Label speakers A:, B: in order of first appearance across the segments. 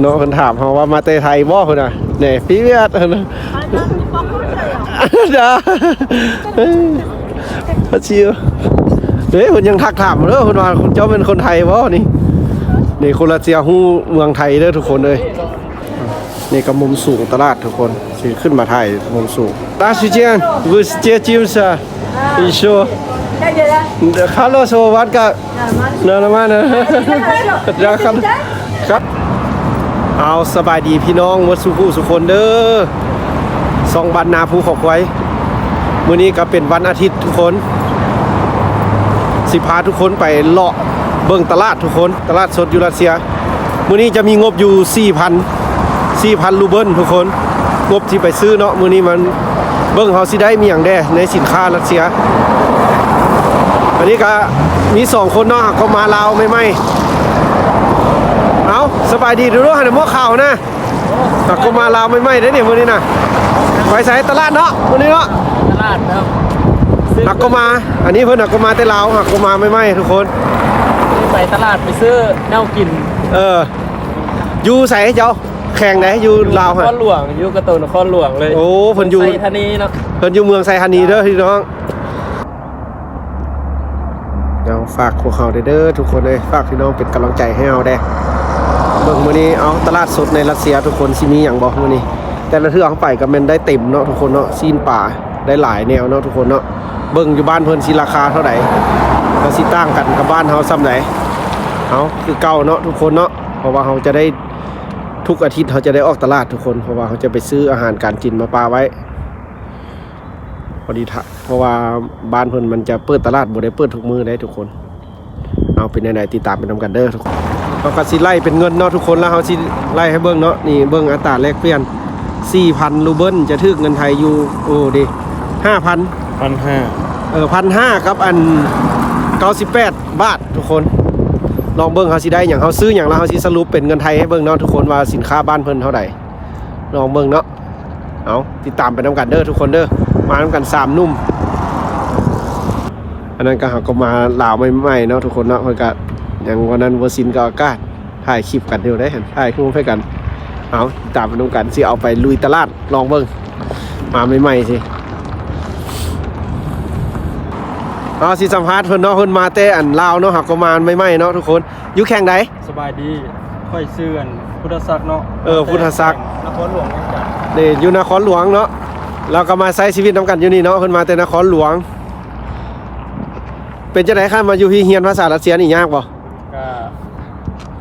A: เนาะคนถามเขาว่ามาเตะไทยบ่คนน่ะเนี่ยพี่เวียดจ้าพระชิวเฮ้ยคนยังทักถามเด้อคนว่าคุณเจ้าเป็นคนไทยบ่นี่คนละเจียฮู้เมืองไทยเด้อทุกคนเลยนี่ก็มุมสูงตลาดทุกคนสิขึ้นมาถ่ายมุมสูง大时间вы接近是你说ฮัลโหลสวัสดีครับนมานะครับเอาสบายดีพี่น้องวัดสุขุสุคนเด้อสองบ้านนาภูเขาควายมื้อนี้ก็เป็นวันอาทิตย์ทุกคนสิพาทุกคนไปเลาะเบิ่งตลาดทุกคนตลาดสดยูรัสเซียมื้อนี้จะมีงบอยู่ 4,000 รูเบิลทุกคนงบที่ไปซื้อเนาะมื้อนี้มันเบิ่งเฮาสิได้มีหยังแด่ในสินค้ารัสเซียอันนี้ก็มี2คนเนาะก็มาลาวไม่เอาสบายดีดูด้วยหันหม้อข่าวนะก็มาลาวไม่ได้เนี่ยมื้อนี้นะไปใส่ตลาดเนาะมื้อนี้เนาะ
B: ตลาดครับ
A: หักก็มาอันนี้เพิ่นหักก็มาแต่ลาวหักก็มาไม่ทุกคน
B: ไปตลาดไปซื้อแนวกิน
A: อยู่ใส่เจ้าแข่งไหนอยู่ลาวฮะ
B: นครหลวงอยู่กระตูนครหลวงเลย
A: โอ้เพิ่นอยู่
B: ไซธานีเนาะ
A: เพิ่นอยู่เมืองไซธานีเด้อพี่น้องเอาฝากพวกเขาเด้อทุกคนเลยฝากพี่น้องเป็นกำลังใจให้เอาได้เบิ่งมื้อนี้เอาตลาดสดในรัสเซียทุกคนสิมีหยังบ่มื้อนี้แต่ละเทื่อเขาไปก็แม่นได้เต็มเนาะทุกคนเนาะซีนป่าได้หลายแนวเนาะทุกคนเนาะเบิ่งอยู่บ้านเพิ่นสิราคาเท่าไหร่ก็สิต่างกันกับบ้านเฮาซ้ำไหนเอาคือเก่าเนาะทุกคนเนาะเพราะว่าเฮาจะได้ทุกอาทิตย์เขาจะได้ออกตลาดทุกคนเพราะว่าเขาจะไปซื้ออาหารการกินมาปาไว้พอดีเพราะว่าบ้านเพิ่นมันจะเปิดตลาดบ่ได้เปิดทุกมื้อได้ทุกคนเอาเป็นไหนติดตามไปนำกันเด้อทุกคนเราก็สิไล่เป็นเงินเนาะทุกคนแล้วเขาสิไล่ให้เบิ่งเนาะนี่เบิ่งอัตราแลกเปลี่ยน 4,000 รูเบิลจะถึกเงินไทยอยู่โอ้ดิ 5,000 1,500 ครับอัน98 บาททุกคนลองเบิ่งเขาสิได้อย่างเขาซื้ออย่างแล้วเขาสิสรุปเป็นเงินไทยให้เบิ่งเนาะทุกคนว่าสินค้าบ้านเพิ่นเท่าใดลองเบิ่งเนาะเอาติดตามไปนำกันเด้อทุกคนเด้อมานำกัน3นุ่มอันนั้นก็เขาก็มาลาวใหม่ๆเนาะทุกคนเนาะเพิ่นก็อย่างวันนั้นวัวซินก็อากาศถ่ายคลิปกันเดียวได้เห็นถ่ายคู่ให้กันเอาตามไปดูกันสิเอาไปลุยตลาดลองเบิ่งมาใหม่ๆสิเอาสิสัมภาษณ์เพิ่นเนาะเพิ่นมาแต่อันลาวเนาะหักก็มาใหม่ๆเนาะทุกคนอยู่แข่งใด
B: สบายดีค่อยซื้ออันพุทธศักดิ์เนาะ
A: พุทธศักดิ์
B: นครหลวงจัง
A: นี่อยู่นครหลวงเนาะเราก็มาใช้ชีวิตนำกันอยู่นี่เนาะเพิ่นมาแต่นครหลวงเป็นจังได๋ครับมาอยู่พี่เฮียนภาษารัสเซียนี่ยากบ่
B: ก็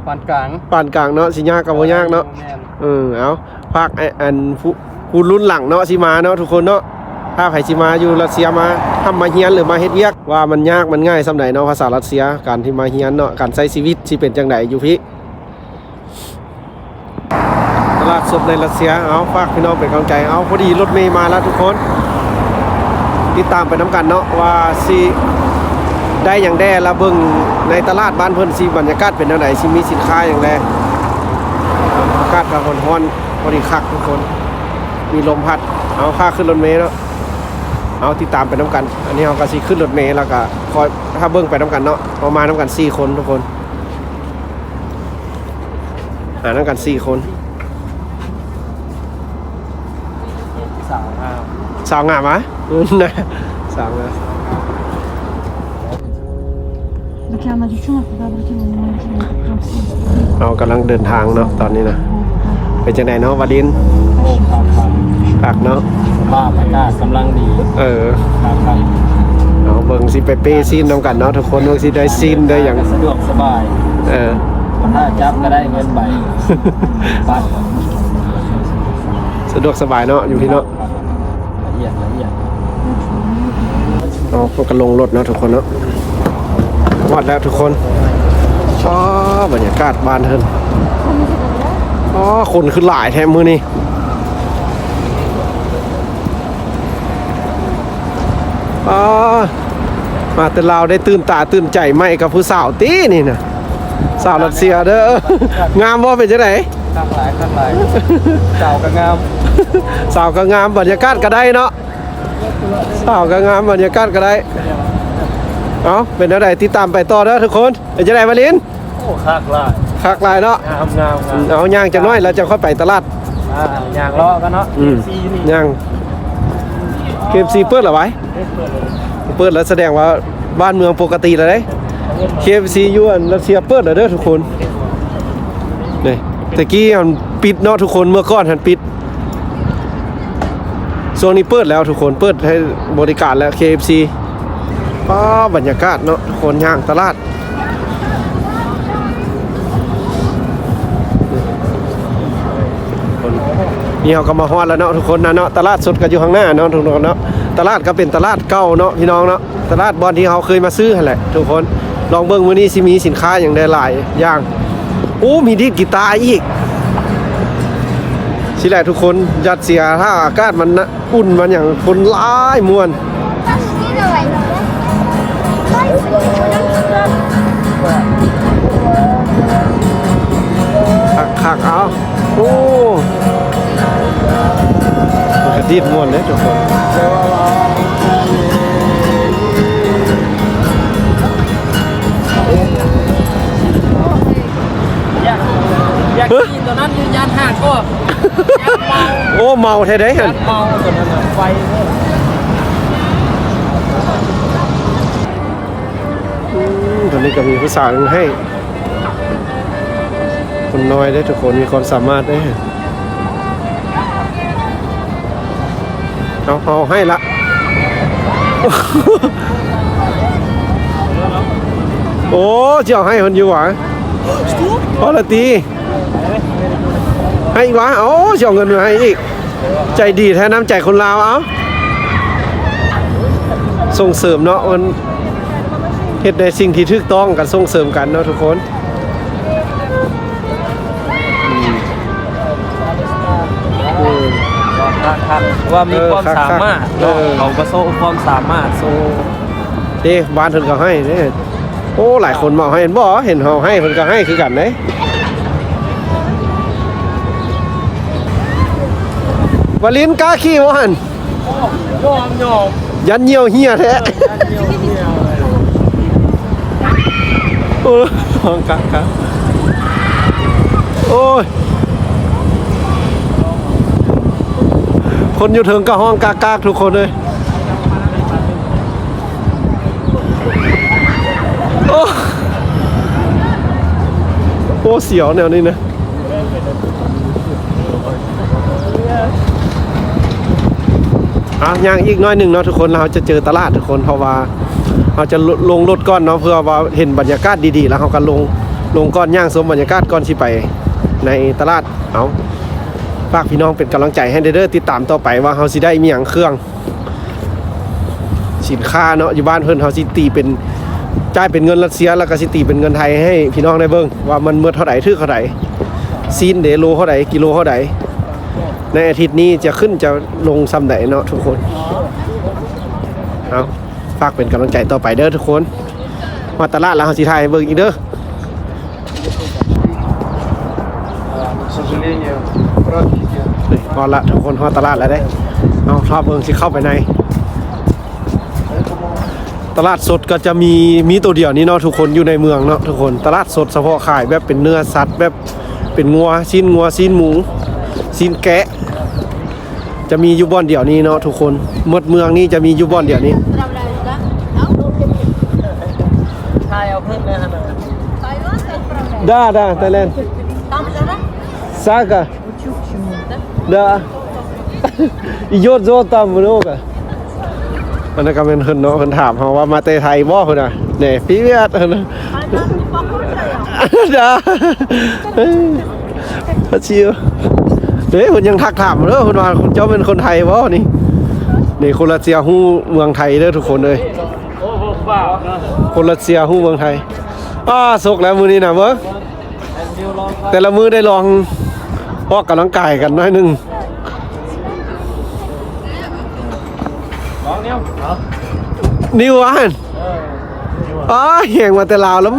B: ปานกลาง
A: เนาะสิยากก็บ่ยากเนาะเอาภาคอันผู้รุ่นหลังเนาะสิมาเนาะทุกคนเนาะถ้าใครสิมาอยู่รัสเซียมาทำมาเฮียนหรือมาเฮ็ดเวียกว่ามันยากมันง่ายซำใดเนาะภาษารัสเซียการที่มาเฮียนเนาะการใช้ชีวิตสิเป็นจังไดอยู่พี่ตลาดสดในรัสเซียเอาฝากพี่น้องเป็นกำลังใจเอาพอดีรถเมล์มาแล้วทุกคนติดตามไปนํกันเนาะว่าสิได้อย่างแด่ละเบิ่งในตลาดบ้านเพิ่นสิบรรยากาศเป็นแนวไหนสิมีสินค้าอย่างแด่อากาศก็ร้อนๆพอดีคักทุกคนมีลมพัดเอาค่าขึ้นรถเมล์เนาะเอาติดตามไปนํกันอันนี้เฮาก็สิขึ้นรถเมล์แล้วก็คอยถ้าเบิ่งไปนํกันเนาะประมาณนํกัน4คนทุกคนนํกัน4คนสาวงามมั้ยนะสาวงามเรากำลังเดินทางเนาะตอนนี้นะเป็นจังไดเนาะวาลินคักเนาะ
B: บ้าอากาศกำลังดี
A: เอาเบิ่งสิไปเป้ซีนนำกันเนาะทุกคนเบิ่งสิได้ซีนได้อย่าง
B: สะดวกสบายถ้าจับก็ได้เงินใบบ้าน
A: สะดวกสบายเนาะอยู่ที่เนาะ
B: ละเอียด
A: เอาพวกกันลงรถเนาะทุกคนเนาะวัดแล้วทุกคนบรรยากาศบ้านเพิ่นคนขึ้นหลายแท้มื้อนี้มาแต่ลาวได้ตื่นตาตื่นใจไหมกับผู้สาวตีนี่นะสาวรัสเซียเด้องามบ่เป็นจังได๋
B: ข้างหลายสาวก็งาม
A: บรรยากาศก็ได้เนาะสาวก็งามบรรยากาศก็ได้เอาเป็นจังได๋ติดตามไปต่อเด้อทุกคนเป็นจังได๋วาลิน
B: โอ้คักหลาย
A: คักหลายเนาะ
B: งาม
A: เอาย่างจังน้อยแล้วจะค่อยไปตลาด
B: อย่างล้อกันเนาะ
A: ซีนี่ย่างเคมซีเปิดเหรอไว้เปิดแล้วแสดงว่าบ้านเมืองปกติแล้วเด้เคมซียวนรัสเซียเปิดแล้วเด้อทุกคนนี่ตะกี้มันปิดเนาะทุกคนเมื่อก่อนหันปิดช่วงนี้เปิดแล้วทุกคนเปิดให้บริการแล้ว KFC ป้าบรรยากาศเนาะทุกคนย่างตลาดนี่เขาก็มาฮอดแล้วเนาะทุกคนนะเนาะตลาดสดก็อยู่ข้างหน้าเนาะทุกคนเนาะตลาดก็เป็นตลาดเก่าเนาะพี่น้องเนาะตลาดบอนที่เขาเคยมาซื้อหั่นแหละทุกคนลองเบิ่งมื้อนี้สิมีสินค้าอย่างได้หลายอย่างโอ้มีดีดกีตาร์อีกสิแหละทุกคนยัดเสียถ้าอากาศมันนะอุ่นมันอย่างคนหลายมวนคักเอาโอ้มันกระดิดมวนเลยทุกคน
B: อยากกินตัวนั้นยืนยันห่างก็
A: โอ้เมาแท้ได้หัน
B: เมาตัวนั้นไฟ
A: ตอนนี้ก็มีผู้สาวให้คนน้อยได้ทุกคนมีความสามารถได้เอาให้ละโอ้เจ้าให้คนอยู่หวะพอละตีให้อีกวะโอ้เจ้าเงินมาให้อีกใจดีแท้น้ำใจคนลาวเอาส่งเสริมเนาะมันเฮ็ดในสิ่งที่ถูกต้องกันส่งเสริมกันเนาะทุกคน
B: ว่ามีความสามารถเขาก็โซ่ความสามารถโซ่
A: บ้านเพิ่นก็ให้นี่โอ้หลายคนมาให้เห็นบ่เห็นเฮาให้เพิ่นก็ให้คือกันเด้วาลินกล้าขี้บ่หั่น
B: ยอม
A: ยันเหี่ยวเหี้ยแท้โอ้ห้องกักโอ้ยคนอยู่ถึงก็ห้องกักทุกคนเลยโอ้เสียวแนวนี้นะย่างอีกน้อยหนึ่งเนาะทุกคนเราจะเจอตลาดทุกคนเพราะว่าเราจะลงรถก้อนเนาะเพื่อว่าเห็นบรรยากาศดีๆแล้วเราก็ลงก้อนย่างสมบรรยากาศก้อนสิไปในตลาดเอาฝากพี่น้องเป็นกำลังใจให้เด้อติดตามต่อไปว่าเราสิได้มีอย่างเครื่องสินค้าเนาะอยู่บ้านเพิ่นเราสิตีเป็นจ่ายเป็นเงินรัสเซียแล้วก็สิตีเป็นเงินไทยให้พี่น้องได้เบิ่งว่ามันเมื่อเท่าไหร่ถือเท่าไหร่ซีนเดโลเท่าไหร่กิโลเท่าไหร่ในอาทิตย์นี้จะขึ้นจะลงซ้ำไหนเนาะทุกคนเอาฝากเป็นกำลังใจต่อไปเด้อทุกคนมาตลาดแล้วเราสิถ่ายเบิ่งอีกเด้อพอละทุกคนพอตลาดแล้วได้เอาชอบเบิ่งสิเข้าไปในตลาดสดก็จะมีตัวเดียวนี้เนาะทุกคนอยู่ในเมืองเนาะทุกคนตลาดสดเฉพาะขายแบบเป็นเนื้อสัตว์แบบเป็นงัวชิ้นหมูชิ้นแกะจะมีอยู่บ่อนเดียวนี้เนาะทุกคนหมดเมืองนี้จะมีอยู่บ่อนเดียวนี้
B: ใช่เอาเพิ่มเลยฮะ
A: ได้ไทยแลนด์ซากะได้อีโยดโซตามโนกะอันนั้นก็เป็นเพิ่นเนาะเพิ่นถามเฮาว่ามาเตไทยบ่เพิ่นน่ะนี่พี่เวียดเพิ่นจ้าพะชิวเฮ้ยเพิ่นยังทักถามเด้อเพิ่นว่าเจ้าเป็นคนไทยบ่นี่คนรัสเซียฮู้เมืองไทยเด้อทุกคนเอ้ย
B: โอ้โหบ้า
A: คนรัสเซียฮู้เมืองไทยสกแล้วมื้อนี้น่ะเบิ่งแต่ละมื้อได้ลองออกกำลังกายกันหน่อยนึงนิวอันแหงมาแต่ลาวแล้ว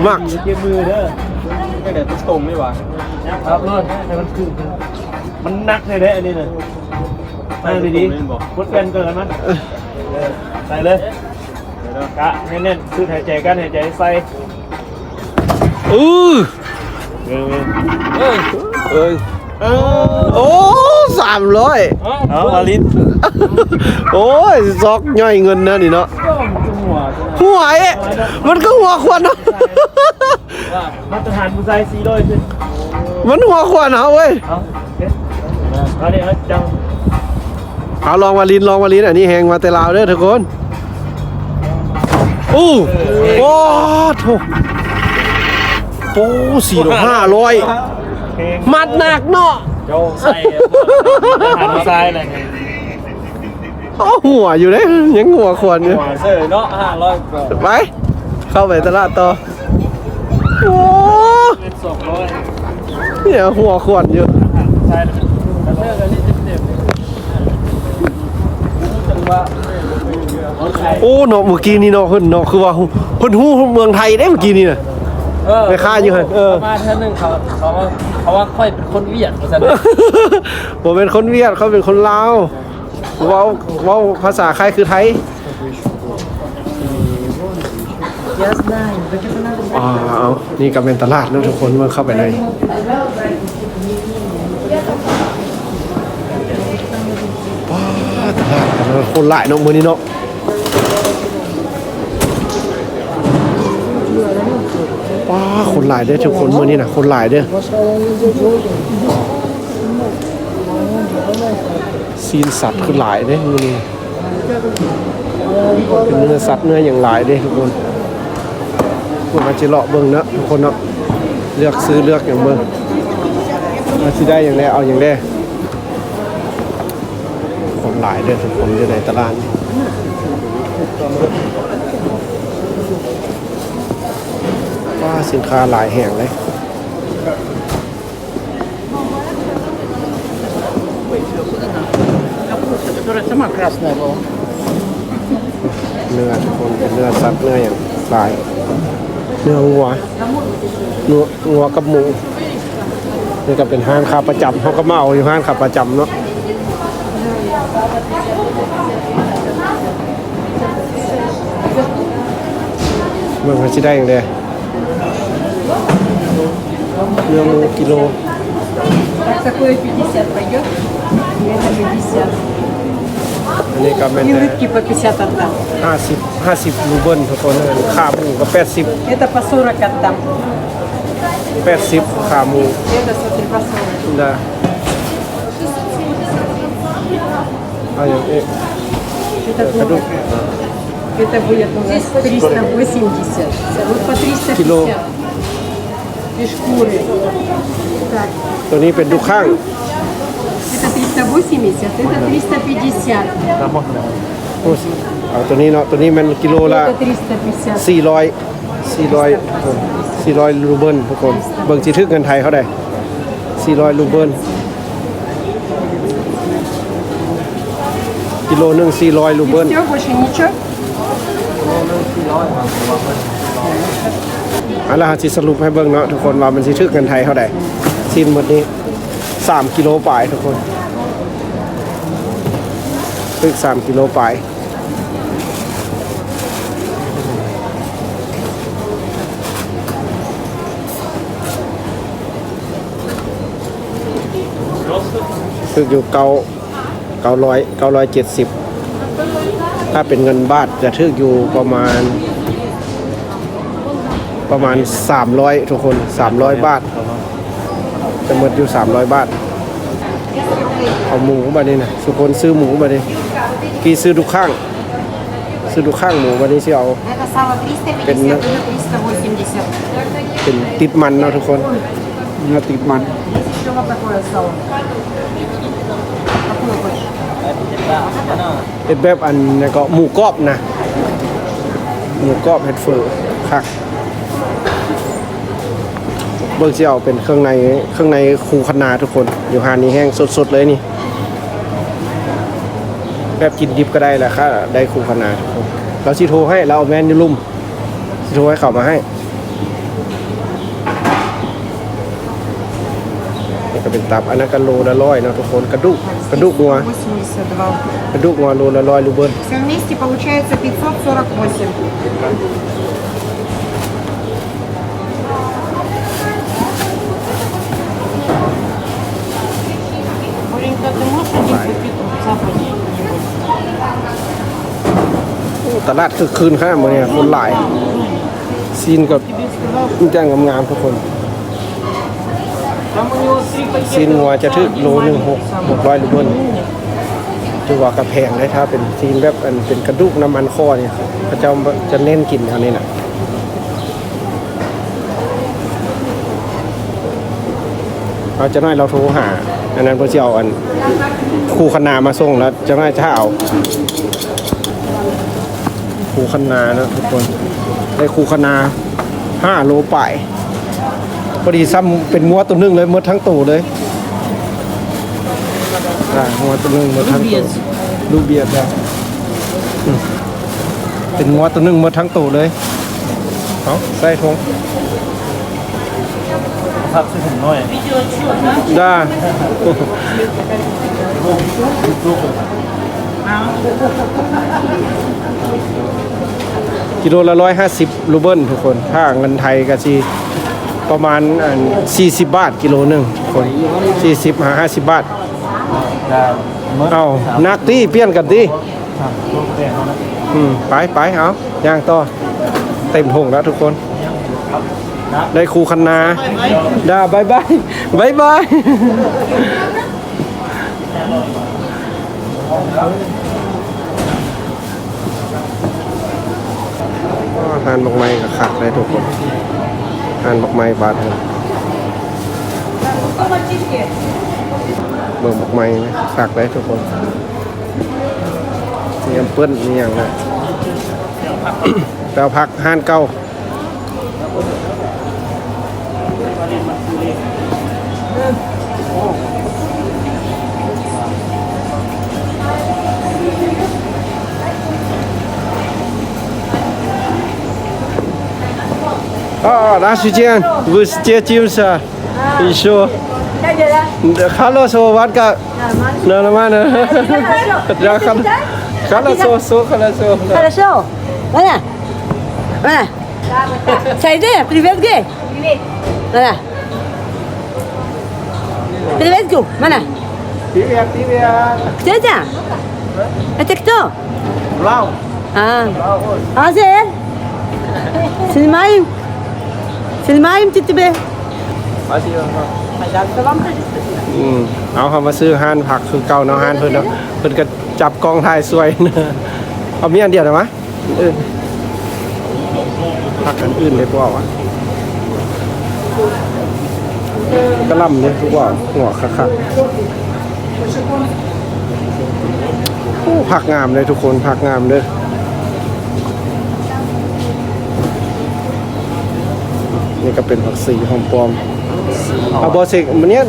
A: มัก
B: เก็บมือเด้อไม่เดี๋ยวจะชมไม่หวานครับรถให้มันขึ้นมันนักเลยเด้อันนี้เนี่ยนั่งดีๆพุทธกันเกินมั้ยใส่เลยกะเน้นๆคือหายใจกันหายใจใส่ เอ้ย
A: เอ้ยโอ้300
B: เอาอาลิน
A: โอ้ยซอกย่อยเงินนะนี่เนาะ
B: ก็มันจะหัว
A: หัวเอ๊ะมันก็หัวควรเนาะ
B: ว่ามาตรฐานผู้ชาย400สิ
A: มันหัวควรเอาเว้ย
B: เอาเดี๋ยวจัง
A: เอาลองมาลินอันนี้แหงมาแต่ลาวเด้อทุกคนโอ้โถโอ้4,500มัดหนักเนาะ
B: โจใส่มาตรฐานผู้ชายเลย
A: โอ้หัวอยู่เลยยังหัวควรอยู่
B: หัวเสือเนาะ500กว่า
A: ไปเข้าไปตลาดต่อโอ้
B: เป็น200
A: เนี่ยหัวควรอยู่
B: ใช่เลยเลือกกันนี่เต็มจังว่า
A: โอ้เนาะเมื่อกี้นี่เนาะเพิ่นเนาะคือว่าเพิ่นฮู้เมืองไทยได้เมื่อกี้นี่น่ะ ไปฆ่าอยู่หั่น
B: มาเท่านึงเขาว่าค่อยเป็นคนเวียดว่าซั่น
A: ผมเป็นคนเวียดเขาเป็นคนลาวเว้าภาษาใครคือไทยเอานี่ก็เป็นตลาดนะทุกคนเมื่อเข้าไปในตลาดคนหลายเนาะมื้อนี้เนาะว้าคนหลายเด้อทุกคนมื้อนี้น่ะคนหลายเด้อซีนสัตว์คือหลายเด้มื้อนี้เป็นเนื้อสัตว์เนื้ออย่างหลายเด้ทุกคนพวกมันสิเลาะเบิ่งเนาะทุกคนเนาะเลือกซื้อเลือกอย่างเบิ่งว่าสิได้อย่างใดเอาอย่างใดคนหลายเด้อทุกคนอยู่ในตลาดนี่ว่าสินค้าหลายแห่งเลยเนื้อทุกคนเป็นเนื้อสัตว์เนื้ออย่างหลายเนื้อวัวกับหมูนี่ก็เป็นห้างค้าประจำเขาก็มาเอาอยู่ห้างค้าประจำเนาะมันก็จะได้อย่างเดียวเนื้อหมูกิโล
C: Так, такое 50 пойдет? И это 50.
A: อันนี้ก็เป็น
C: И рыбки по 50 отдам.
A: 50รูเบิลทุกคนเลยขาหมูก็80
C: Это по 40 отдам.
A: ขาหมู
C: Это, смотри, по 40.
A: นะเอาอย่างนี้
C: Это
A: กระดูก
C: Это будет у нас 380. Вот по 350.
A: Кило.
C: И шкуры. Так,
A: ตัวนี้เป็นดูข้าง
C: это 380, это 350.
A: เอาตัวนี้เนาะตัวนี้มันกิโลละ
C: Это 350.
A: 400รูเบิลทุกคนเบิ่งสิทึกเงินไทยเขาได้400รูเบิลกิโลหนึง400รูเบิล
C: Все, больше ничего.
A: เอาล่ะสิสรุปให้เบิ่งเนาะทุกคนว่ามันสิทึกเงินไทยเท่าใดสิ้นหมดนี้3กิโลปลายทุกคนทึก3กิโลปลายทึกอยู่970ถ้าเป็นเงินบาทจะทึกอยู่ประมาณ300ทุกคน300 บาทจะหมดอยู่300 บาทเอาหมูมาดินะทุกคนซื้อหมูมาดิกี่ซื้อทุกข้างหมูมาดิสิเอา
C: Это сало 350, это 380.
A: เป็นติดมันเนาะทุกคนเนื้อติดมัน
C: Еще вот такое сало. Какое больше?
A: เป็นแบบอันนี้ก็หมูกรอบนะหมูกรอบเห็ดเฟอร์คักเบิ่งสิเอาเป็นเครื่องในคูขนาทุกคนอยู่หานี้แห้งสดๆเลยนี่แบบกินดิบก็ได้แหละค่ะได้คูขนาทุกคนเราสิโทรให้เราเอาแมนยูลุ่มสิโทรให้เขามาให้นี่ก็เป็นตับอันนั้นก็โลละ100เนาะทุกคนกระดูกงัว
C: 82.
A: กระดูกงัวโลละ100รูเบิล
C: Все вместе получается 548.
A: หลายโอ้ตลาดคือคืนข้ามมาเนี่ยคนหลายซีนกับแจ้งงามๆทุกคนซีนงัวจะถึกโลหนึ่ง600 รูเบิลถือว่ากระแพงได้ถ้าเป็นซีนแบบอันเป็นกระดูกน้ำมันข้อเนี่ยพระเจ้าจะเน้นกินอันนี้นะเราจะน้อยเราโทรหาอันนั้นเพื่อจะเอาอันคู่คณามาส่งแล้วจะน้อยจะเอาคู่คณานะทุกคนได้คู่คณา5 โลป่ายพอดีซ้ำเป็นงัวตัวนึงเลยหมดทั้งตัวเลยงัวตัวนึงหมดทั้งตัวลูเบียดแล้วเป็นงัวตัวนึงหมดทั้งตัวเลยเอาใส่ทง
B: พักซื้อถุงน้อย
A: ได้ กิโลละ150 รูเบิลทุกคนถ้าเงินไทยก็สิประมาณ40 บาทกิโลหนึ่งคน40-50 บาทเอานักตีเปลี่ยนกันตีไปเอาย่างต่อเต็มทงแล้วทุกคนได้ครูคันนาได้บายบายทานบอกไม้กับขักเลยทุกคนทานบอกไม้บาทเลยเบิ่งบอกไม้ไหมขักเลยทุกคนมีอันเปิ้ลมีอย่างไรแปลพักห้านเก้า拿时间，不是接近是，你说，看了说完个，那嘛呢？然后看了说，Хорошо.
C: Mana? Mana? Saya dia, привет где? Mana? Привет где? Mana?
A: Привет.
C: Кто это? Это кто?
A: Лау.
C: Азер? Снимаем тебе.
A: เอาเขามาซื้อห้านผักคือเก่าเนาะห้านเพิ่นเนาะเพิ่นก็จับกองถ่ายสวยนะเอามีอันเดียวได้มั้ยผักอันอื่นเลยพวกวะกระหล่ำเนี่ยทุกว่าหัวคักๆโอ้ผักงามเลยทุกคนผักงามเลยนี่ก็เป็นผักสีหอมปลอมเอาบอสิกมันเนี้ย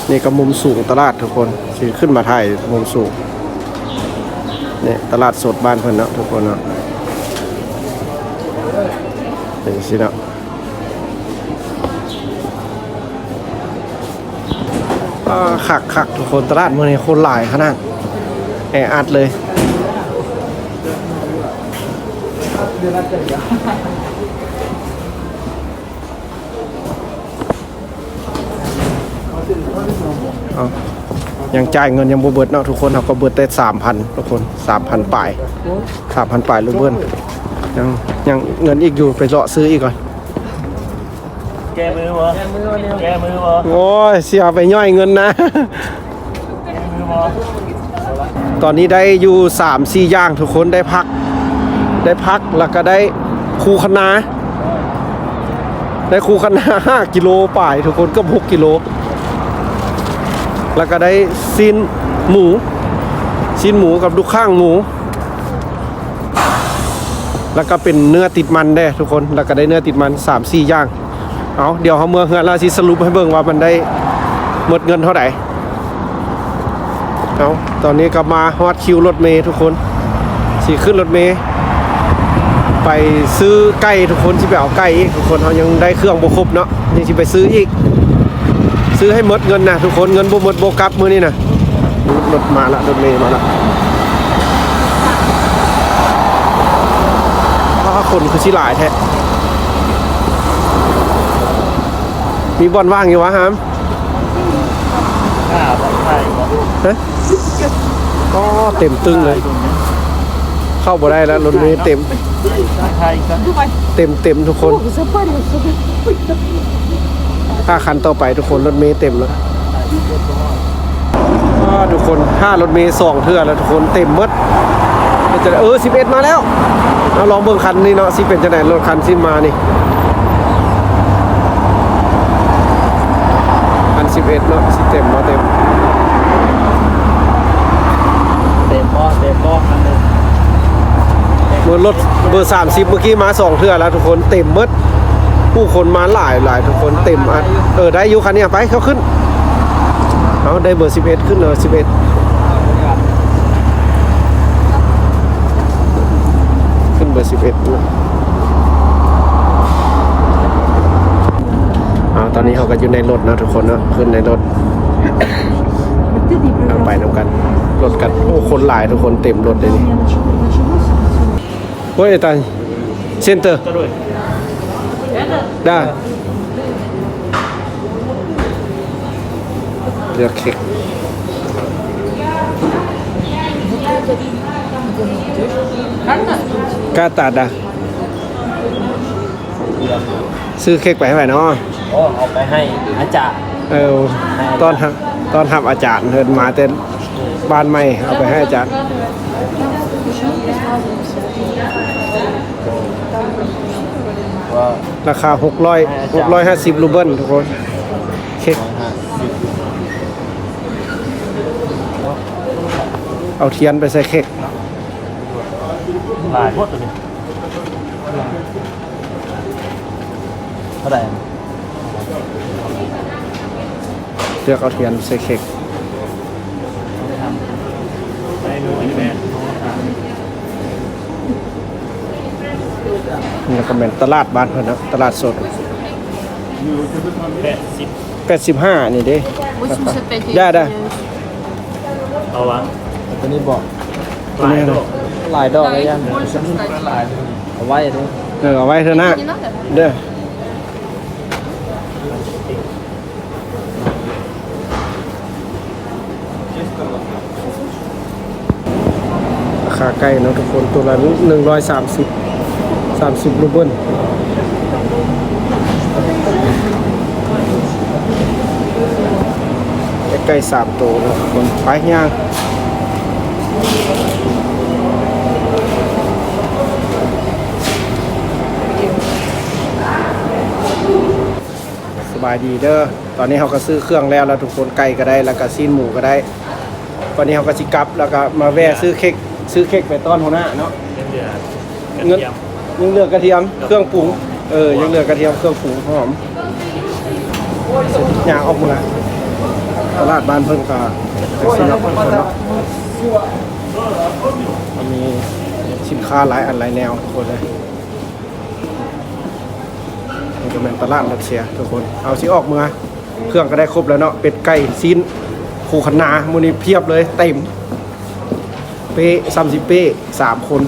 A: นี่ก็มุมสูงตลาดทุกคนสิขึ้นมาถ่ายมุมสูงเนี่ยตลาดสดบ้านเพิ่นเนาะทุกคนเนาะนี่สิเนาะคักทุกคนตลาดเมืองนี้คนหลายขนาดแออัดเลยยังจ่ายเงินยังบ่เบิดเนาะทุกคนเขาก็เบิดแต่ 3,000 ทุกคน 3,000 ปลาย 3,000 ปลายรูเบิลยังเงินอีกอยู่ไปเลาะซื้ออีกก่อน
B: แกมือวะ
A: โอ้ยเสียไปย่อยเงินนะตอนนี้ได้อยู่ 3-4 อย่างทุกคนได้พักแล้วก็ได้คูคณา5 กิโลป่ายทุกคนก็6 กิโลแล้วก็ได้ซีนหมูกับลูกข้างหมูแล้วก็เป็นเนื้อติดมันได้ทุกคนแล้วก็ได้เนื้อติดมัน 3-4 อย่างเอาเดี๋ยวเขาเมื่อเฮือนเราสิสรุปให้เบิ่งว่ามันได้หมดเงินเท่าไหร่เอาตอนนี้ก็มาฮอดคิวรถเมล์ทุกคนสิขึ้นรถเมล์ไปซื้อไก่ทุกคนที่ไปเอาไก่อีกทุกคนเขายังได้เครื่องบ่ครบเนาะยังสิไปซื้ออีกซื้อให้หมดเงินนะทุกคนเงินบ่หมดบ่กลับมื้อนี้นะรถมาละรถเมล์มาละคนคือสิหลายแท้มีบ่อนว่างอยู่วะฮาม ฮะอ๋อเต็มตึงเลย เข้าบ่ได้แล้วรถเมล์เต็ม
B: ไทยกัน
A: เต็มทุกคน ถ้าคันต่อไปทุกคนรถเมล์เต็มแล้วทุกคนถ้ารถเมล์2เทื่อแล้วทุกคนเต็มหมดจะ11มาแล้วเอาลองเบิ่งคันนี้เนาะสิเป็นจังได๋รถคันสิมานี่คัน11เนาะสิเต็มบ่เต็ม
B: เต็มบ่คันนึง
A: เมื่อรถเบอร์30เมื่อกี้มา2เทื่อแล้วทุกคนเต็มหมดผู้คนมาหลายทุกคนเต็มอัดได้อยู่คันนี้ไปเขาขึ้นเอาได้เบอร์11ขึ้นเลย11ขึ้นเบอร์11ตอนนี้เขาก็อยู่ในรถนะทุกคนเนาะขึ้นในรถไปนำกันรถกันโอ้คนหลายทุกคนเต็มรถเลยนี่โอ้ยตายเซ็นเตอร์ได้เลือกเค้กกาตัดอ่ะซื้อเค้กไปให้ไหนเนาะ
B: โอ้เอาไปให้อาจารย์
A: ตอนทำอาจารย์เดินมาเต้นบ้านใหม่เอาไปให้อาจารย์ราคา650รูเบิลทุกคนเค้กเอาเทียนไปใส่เค้ก
B: หลายหมดตัวนี้เท่าไหร่
A: เลือกเอาเทียนใส่เค้กนี่ก็เป็นตลาดบ้านเพิ่นนะตลาดสด85นี่เด้ได้
B: เอาวะ
A: ตัวนี้บอก
B: หลายดอก
A: หลายดอกเลยยัง
B: หลายเอาไว้ด้วย
A: เอาไว้เถอะนะเด้อราคาใกล้เนาะทุกคนตัวละ30รูเบิลใกล้3ตัวเนาะทุกคนไปย่างสบายดีเด้อตอนนี้เขาก็ซื้อเครื่องแล้วทุกคนไก่ก็ได้แล้วก็ซีนหมูก็ได้ตอนนี้เขาก็สิกลับแล้วก็มาแวะซื้อเค้กไปต้อนหัวหน้าเนาะยังเหลือกระเทียมเครื่องปรุงยังเหลือกระเทียมเครื่องปรุงหอมเสร็จย่างออกมาตลาดบ้านเพิ่นก็สิเนาะเพิ่นเนาะมันมีสินค้าหลายอันหลายแนวทุกคนเลยนี่ก็เป็นตลาดรัสเซียทุกคนเอาสิออกมาเครื่องก็ได้ครบแล้วเนาะเป็ดไก่ซีนคู่ขนามื้อนี้เพียบเลยเต็มเป๊ะ30เป๊ะ3คน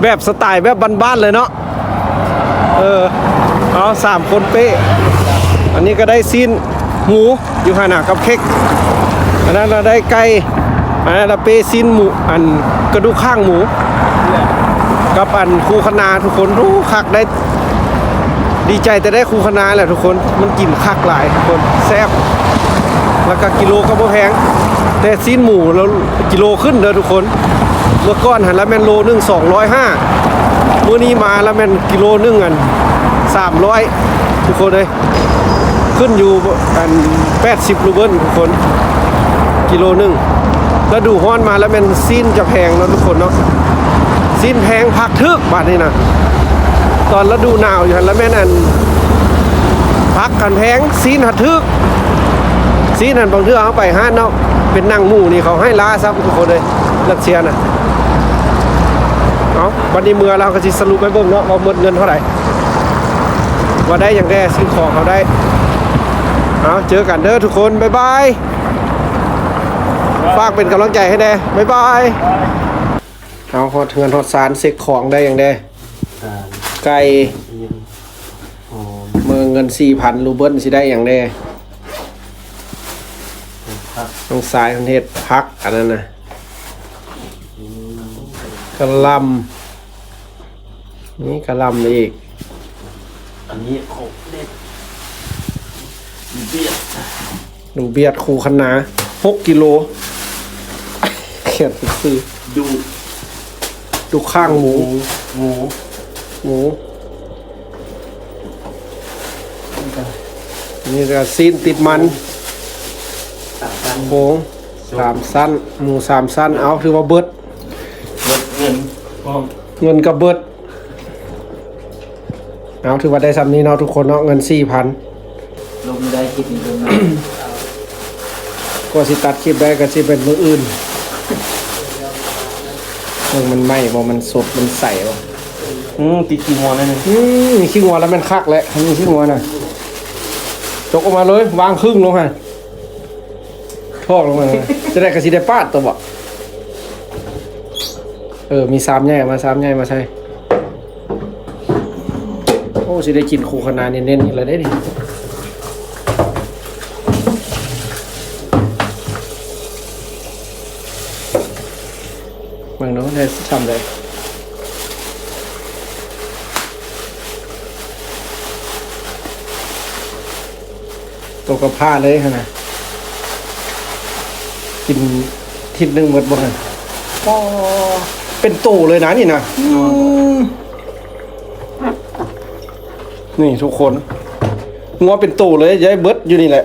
A: แบบสไตล์แบบบ้านๆเลยเนาะเอา3คนเป๊ะอันนี้ก็ได้ซีนหมูอยู่ห่างกับเค้กอันนั้นเราได้ไก่อันนั้นเราเป๊ะซีนหมูอันกระดูกข้างหมูกับอันคูคนาทุกคนรู้คักได้ดีใจแต่ได้คูคนาแหละทุกคนมันกินคักหลายทุกคนแซ่บแล้วก็กิโลก็บ่แพงแต่ซีนหมูแล้วกิโลขึ้นเด้อทุกคนเมื่อก่อนหันแล้วแม่นโลนึง250มื้อนี้มาแล้วแม่นกิโลนึงอัน300ทุกคนเลยขึ้นอยู่อัน80รูเบิลทุกคนกิโลนึงแล้วดูฮ้อนมาแล้วแม่นซีนจะแพงเนาะทุกคนเนาะซีนแพงผักทึกบาดนี้นะตอนฤดูหนาวอยู่หันแล้วแม่นอันผักกันแพงซีนหัดทึกซีนหันบางเทื่อเอาไปห้านเนาะเป็นนั่งหมูนี่เขาให้ล้าซับทุกคนเลยรัสเซียน่ะเอาวันนี้เมื่อเราก็สิสรุปไปเบิ่งเนาะว่าหมดเงินเท่าไหร่ว่าได้อย่างแน่ซื้อของเขาได้เอาเจอกันเด้อทุกคนบ๊ายบายฝากเป็นกำลังใจให้แน่บ๊ายบายเอาฮอดเงินฮอดสารเซ็กของได้อย่างแน่ไก่เมืองเงิน งิน 4,000 รูเบิลสิได้อย่างแน่น้องสายคนเฮ็ดพักอันนั้นน่ะกะหล่ำนี่กะหล่ำอีก
B: อันนี้ของเด็ดเบียด
A: หนูเบียดคูคะน้า6 กิโลเขียนซื้อ
B: ดู
A: ดูข้างหมู
B: หมู
A: หมูนี่ก็ซีนติดมัน
B: ต่างกัน
A: โค้ง3 สั้นหมู3 สั้นเอาถือว่าเบิด
B: ลดเงินพร้อม
A: เงินกับเบิดเอาถือว่าได้ซ้ำนี้เนาะทุกคนเนาะเงิน 4,000
B: ลงได้คิดนี้ลงได้
A: ก็สิตัดคลิปได้ก็สิเป็นมืออื่นมันไหม้บ่มันสดมันใสบ่
B: ติดกี่มอนั่นเอง
A: มีขี้งัวแล้วมันคักแหละมีขี้งัวน่ะจกออกมาเลยวางครึ่งลงฮะทอกลงมาจะได้กระสิได้ปาดตัวบ่มี3แง่มา3แง่มาใช่โอ้สิได้กินคูคนาเน้นๆอีกแล้วได้ดิบางน้องได้ทำเลยตัวกับผ้าเลยขนาดกินทิศนึงหมดบ่ฮะก็เป็นตู่เลยนะนี่นะนี่ทุกคนงัวเป็นตู่เลยย้ายเบิดอยู่นี่แหละ